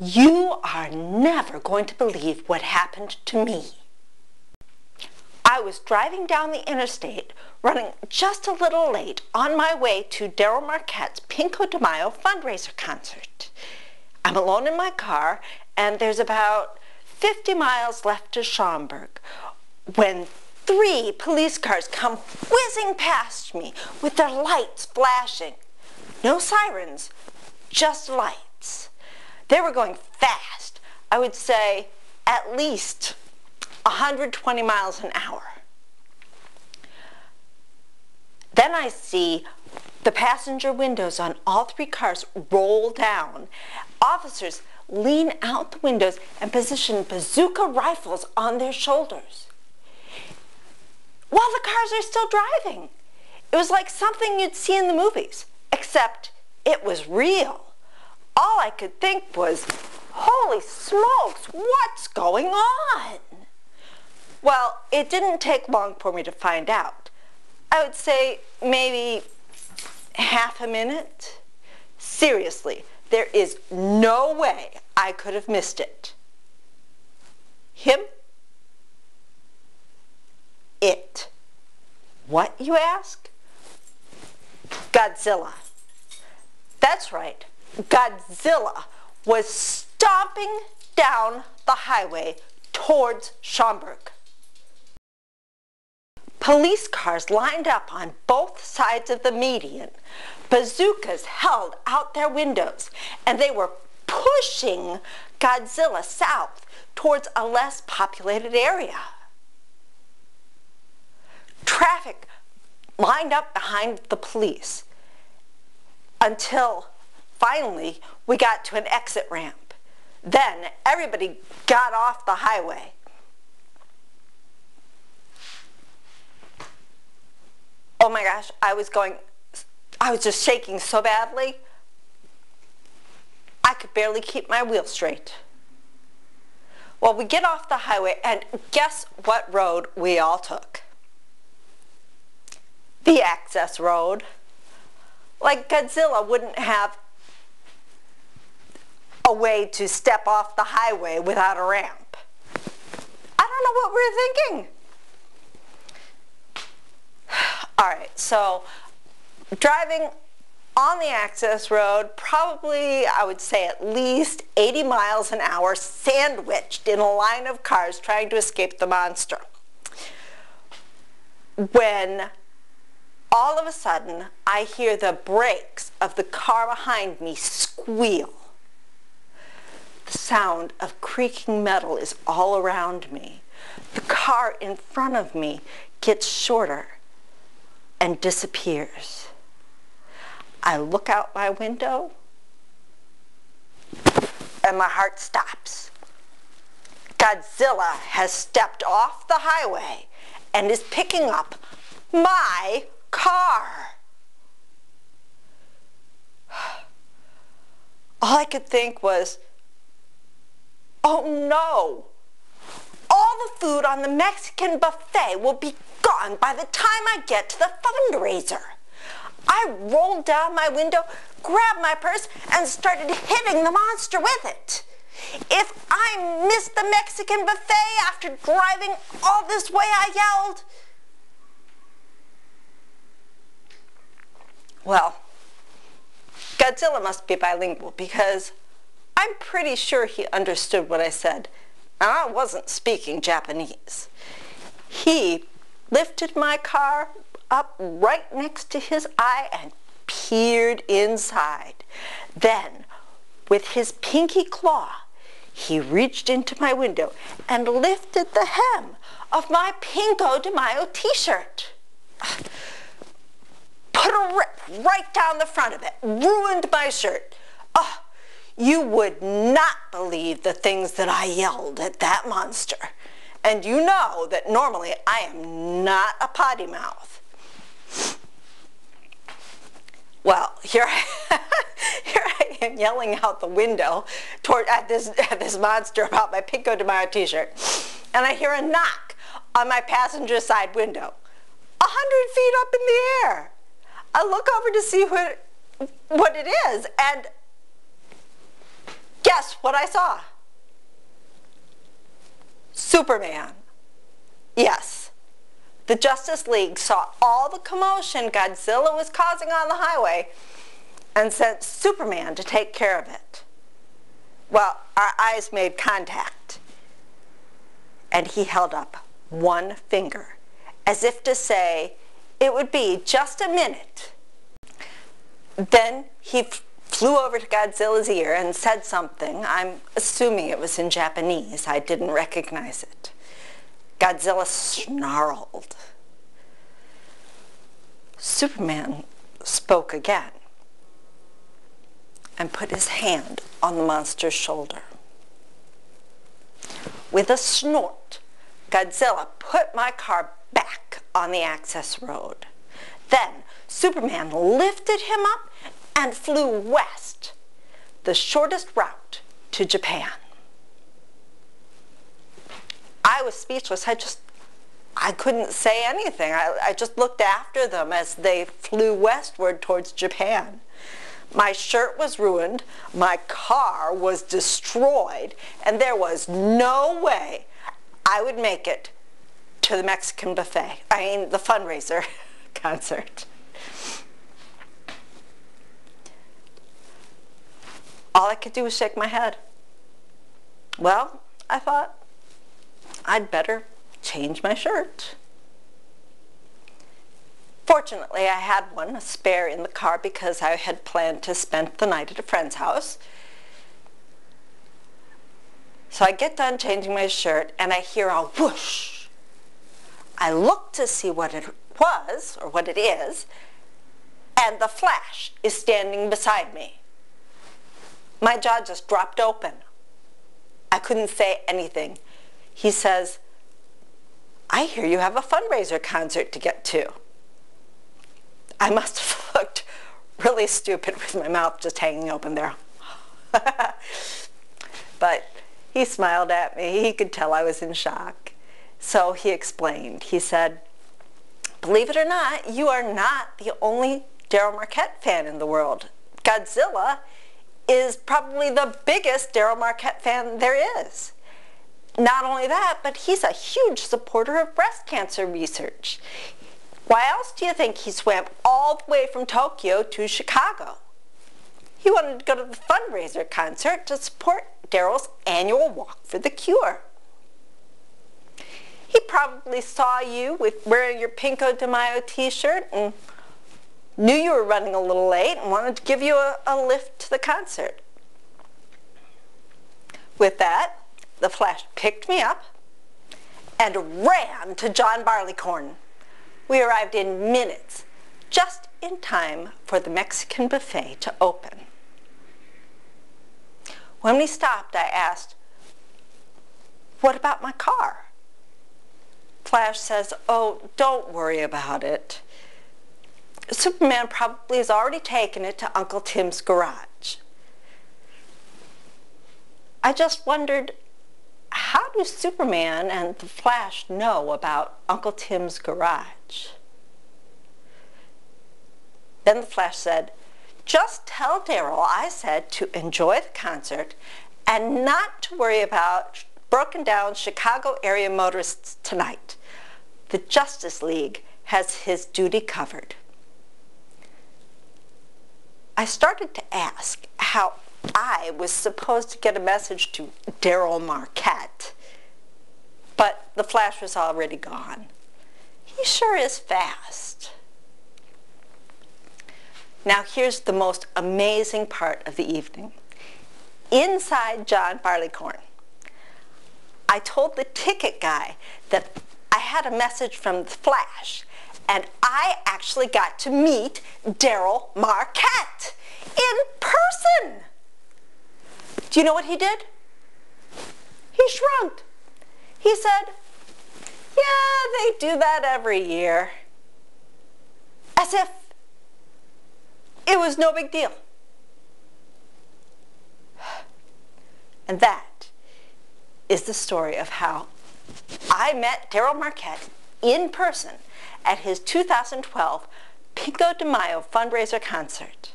You are never going to believe what happened to me. I was driving down the interstate, running just a little late on my way to Daryl Marquette's Cinco de Mayo fundraiser concert. I'm alone in my car, and there's about 50 miles left to Schaumburg when 3 police cars come whizzing past me with their lights flashing. No sirens, just lights. They were going fast. I would say at least 120 miles an hour. Then I see the passenger windows on all 3 cars roll down. Officers lean out the windows and position bazooka rifles on their shoulders while the cars are still driving. It was like something you'd see in the movies, except it was real. All I could think was, holy smokes, what's going on? Well, it didn't take long for me to find out. I would say maybe half a minute. Seriously, there is no way I could have missed it. Him? It. What, you ask? Godzilla. That's right. Godzilla was stomping down the highway towards Schaumburg. Police cars lined up on both sides of the median. Bazookas held out their windows, and they were pushing Godzilla south towards a less populated area. Traffic lined up behind the police until finally we got to an exit ramp. Then everybody got off the highway. Oh my gosh, I was just shaking so badly, I could barely keep my wheel straight. Well, we get off the highway, and guess what road we all took? The access road. Like Godzilla wouldn't have a way to step off the highway without a ramp. I don't know what we're thinking. All right, so driving on the access road, probably I would say at least 80 miles an hour, sandwiched in a line of cars trying to escape the monster. When all of a sudden I hear the brakes of the car behind me squeal. The sound of creaking metal is all around me. The car in front of me gets shorter and disappears. I look out my window and my heart stops. Godzilla has stepped off the highway and is picking up my car. All I could think was, oh no, all the food on the Mexican buffet will be gone by the time I get to the fundraiser. I rolled down my window, grabbed my purse, and started hitting the monster with it. If I missed the Mexican buffet after driving all this way, I yelled. Well, Godzilla must be bilingual because I'm pretty sure he understood what I said, and I wasn't speaking Japanese. He lifted my car up right next to his eye and peered inside. Then, with his pinky claw, he reached into my window and lifted the hem of my Cinco de Mayo t-shirt. Put a rip right down the front of it, ruined my shirt. Oh, you would not believe the things that I yelled at that monster. And you know that normally I am not a potty mouth. Well, here I am yelling out the window at this monster about my Cinco de Mayo t-shirt, and I hear a knock on my passenger side window, 100 feet up in the air. I look over to see what it is, and guess guess what I saw? Superman. Yes. The Justice League saw all the commotion Godzilla was causing on the highway and sent Superman to take care of it. Well, our eyes made contact, and he held up one finger, as if to say it would be just a minute. Then he flew over to Godzilla's ear and said something. I'm assuming it was in Japanese. I didn't recognize it. Godzilla snarled. Superman spoke again and put his hand on the monster's shoulder. With a snort, Godzilla put my car back on the access road. Then Superman lifted him up and flew west, the shortest route to Japan. I was speechless. I couldn't say anything. I just looked after them as they flew westward towards Japan. My shirt was ruined, my car was destroyed, and there was no way I would make it to the Mexican buffet. I mean, the fundraiser concert. All I could do was shake my head. Well, I thought I'd better change my shirt. Fortunately, I had one, a spare in the car, because I had planned to spend the night at a friend's house. So I get done changing my shirt, and I hear a whoosh. I look to see what it was, or what it is, and the Flash is standing beside me. My jaw just dropped open. I couldn't say anything. He says, "I hear you have a fundraiser concert to get to." I must have looked really stupid with my mouth just hanging open there. But he smiled at me. He could tell I was in shock. So he explained. He said, "Believe it or not, you are not the only Darryl Marquette fan in the world. Godzilla is probably the biggest Darryl Marquette fan there is. Not only that, but he's a huge supporter of breast cancer research. Why else do you think he swam all the way from Tokyo to Chicago? He wanted to go to the fundraiser concert to support Darryl's annual Walk for the Cure. He probably saw you wearing your Pinko de Mayo t-shirt and knew you were running a little late and wanted to give you a lift to the concert." With that, the Flash picked me up and ran to John Barleycorn. We arrived in minutes, just in time for the Mexican buffet to open. When we stopped, I asked, "What about my car?" Flash says, "Oh, don't worry about it. Superman probably has already taken it to Uncle Tim's garage." I just wondered, how do Superman and the Flash know about Uncle Tim's garage? Then the Flash said, "Just tell Darryl I said to enjoy the concert and not to worry about broken down Chicago area motorists tonight. The Justice League has his duty covered." I started to ask how I was supposed to get a message to Darryl Marquette, but the Flash was already gone. He sure is fast. Now here's the most amazing part of the evening. Inside John Barleycorn, I told the ticket guy that I had a message from the Flash, and I actually got to meet Darryl Marquette in person. Do you know what he did? He shrugged. He said, "Yeah, they do that every year." As if it was no big deal. And that is the story of how I met Darryl Marquette in person at his 2012 Pinko de Mayo fundraiser concert.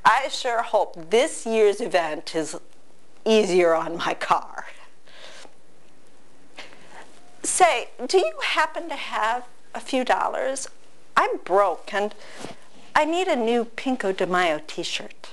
I sure hope this year's event is easier on my car. Say, do you happen to have a few dollars? I'm broke and I need a new Pinko de Mayo t-shirt.